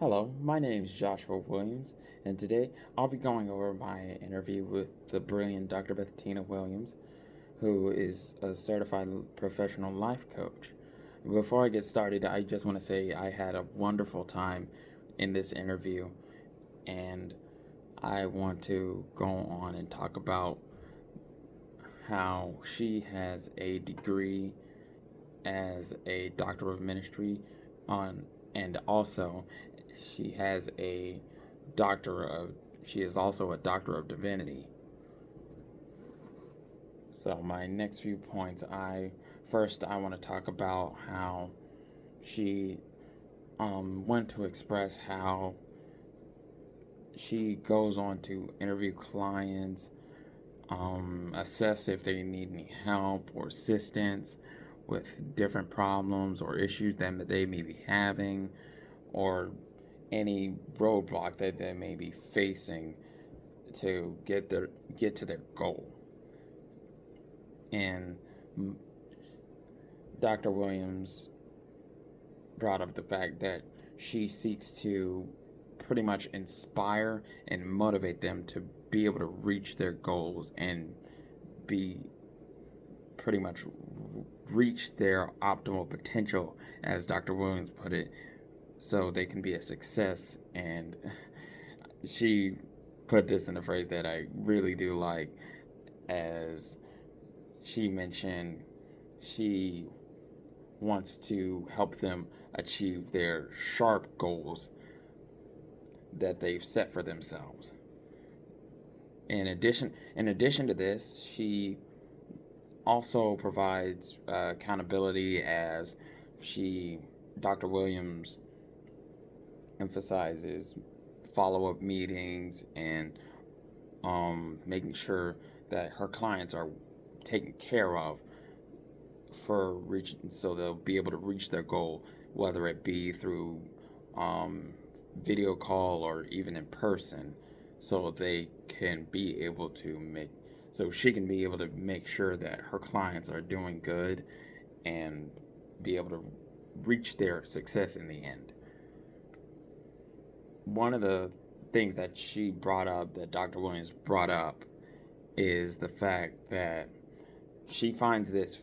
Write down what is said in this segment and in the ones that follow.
Hello, my name is Joshua Williams, and today I'll be going over my interview with the brilliant Dr. Bettina Williams, who is a certified professional life coach. Before I get started, I just want to say I had a wonderful time in this interview, and I want to go on and talk about how she has a degree as a doctor of ministry on and also she has a doctor of she is also a doctor of divinity. So my next few points, I want to talk about how she went to express how she goes on to interview clients, assess if they need any help or assistance with different problems or issues that they may be having, or any roadblock that they may be facing to get to their goal. And Dr. Williams brought up the fact that she seeks to pretty much inspire and motivate them to be able to reach their goals and be pretty much reach their optimal potential, as Dr. Williams put it, so they can be a success. And she put this in a phrase that I really do like, as she mentioned she wants to help them achieve their sharp goals that they've set for themselves. In addition to this, she also provides accountability, as she Dr. Williams emphasizes follow-up meetings and making sure that her clients are taken care of for reaching, so they'll be able to reach their goal, whether it be through video call or even in person, so they can be able to make so she can be able to make sure that her clients are doing good and be able to reach their success in the end. One of the things that she brought up, that Dr. Williams brought up, is the fact that she finds this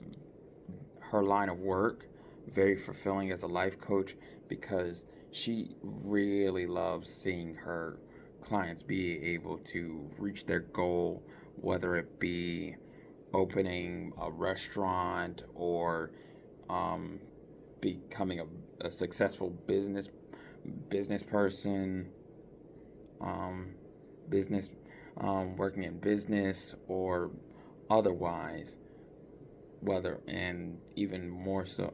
her line of work very fulfilling as a life coach, because she really loves seeing her clients be able to reach their goal, whether it be opening a restaurant or becoming a successful business person, business working in business or otherwise, whether and even more so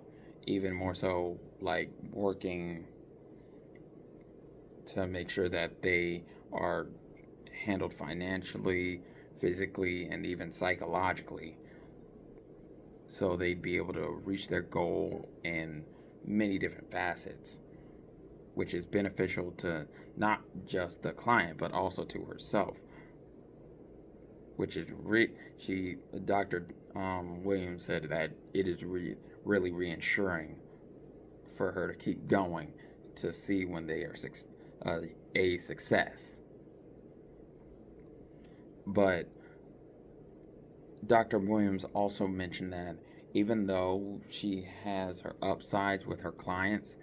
like working to make sure that they are handled financially, physically, and even psychologically, so they'd be able to reach their goal in many different facets, which is beneficial to not just the client but also to herself, which is Dr. Williams said that it is really reassuring for her to keep going, to see when they are a success. But Dr. Williams also mentioned that even though she has her upsides with her clients,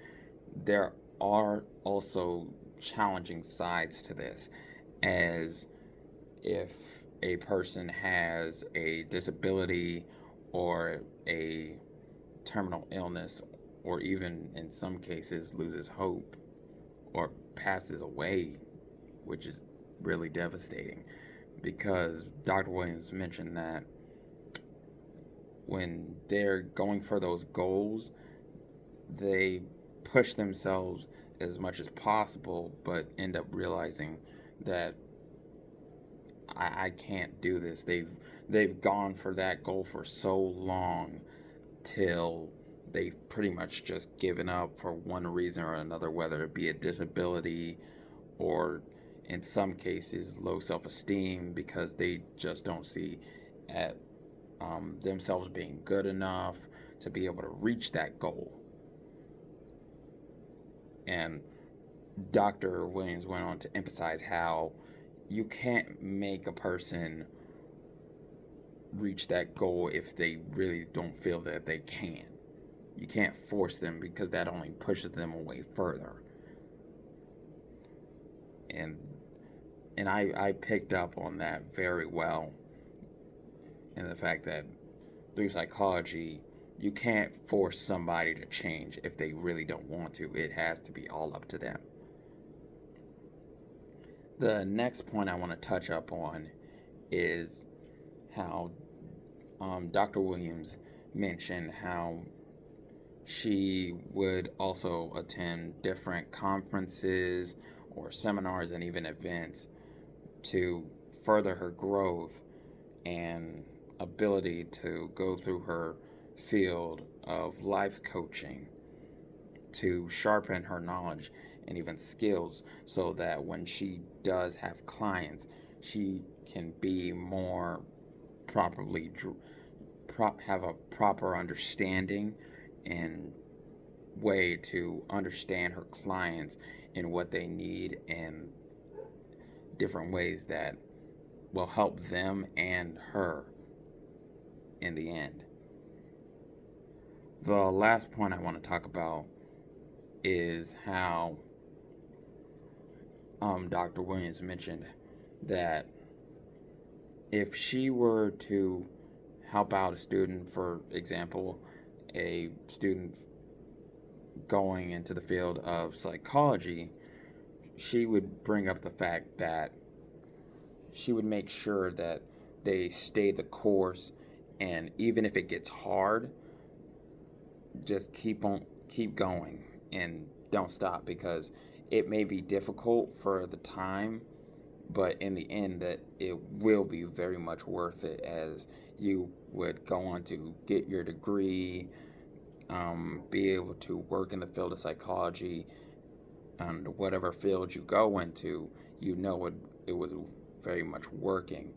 there are also challenging sides to this, as if a person has a disability or a terminal illness, or even in some cases loses hope or passes away, which is really devastating, because Dr. Williams mentioned that when they're going for those goals, they push themselves as much as possible, but end up realizing that I can't do this. They've gone for that goal for so long till they've pretty much just given up for one reason or another, whether it be a disability or in some cases low self-esteem, because they just don't see at themselves being good enough to be able to reach that goal. And Dr. Williams went on to emphasize how you can't make a person reach that goal if they really don't feel that they can. You can't force them because that only pushes them away further. And I picked up on that very well, in the fact that through psychology, you can't force somebody to change if they really don't want to. It has to be all up to them. The next point I want to touch up on is how Dr. Williams mentioned how she would also attend different conferences or seminars and even events to further her growth and ability to go through her field of life coaching to sharpen her knowledge and even skills so that when she does have clients, she can be more properly have a proper understanding and way to understand her clients and what they need and different ways that will help them and her in the end. The last point I want to talk about is how Dr. Williams mentioned that if she were to help out a student, for example, a student going into the field of psychology, she would bring up the fact that she would make sure that they stay the course, and even if it gets hard, just keep going and don't stop, because it may be difficult for the time, but in the end that it will be very much worth it, as you would go on to get your degree, be able to work in the field of psychology, and whatever field you go into, it was very much working.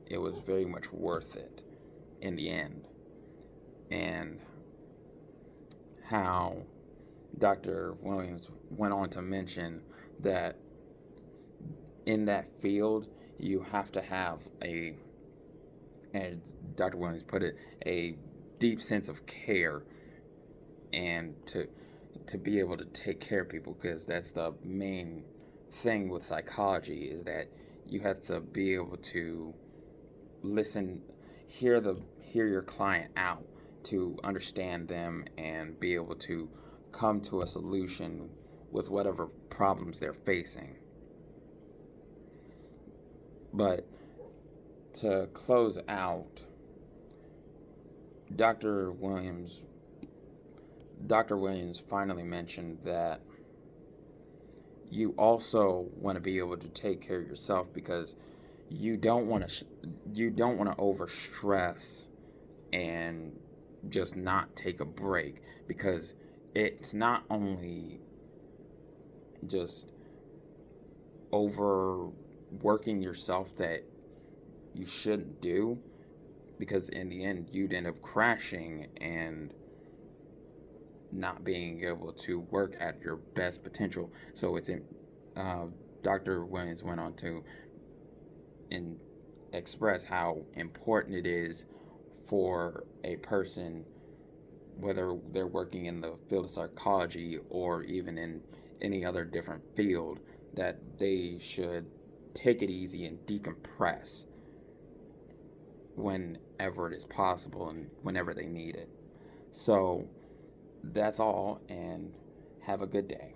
It was very much worth it in the end. And how Dr. Williams went on to mention that in that field, you have to have as Dr. Williams put it, a deep sense of care, and to be able to take care of people, because that's the main thing with psychology, is that you have to be able to listen, hear your client out, to understand them and be able to come to a solution with whatever problems they're facing. But to close out, Dr. Williams Dr. Williams finally mentioned that you also want to be able to take care of yourself, because you don't want to overstress and just not take a break, because it's not only just overworking yourself that you shouldn't do, because in the end you'd end up crashing and not being able to work at your best potential. So Dr. Williams went on to express how important it is for a person, whether they're working in the field of psychology or even in any other different field, that they should take it easy and decompress whenever it is possible and whenever they need it. So that's all, and have a good day.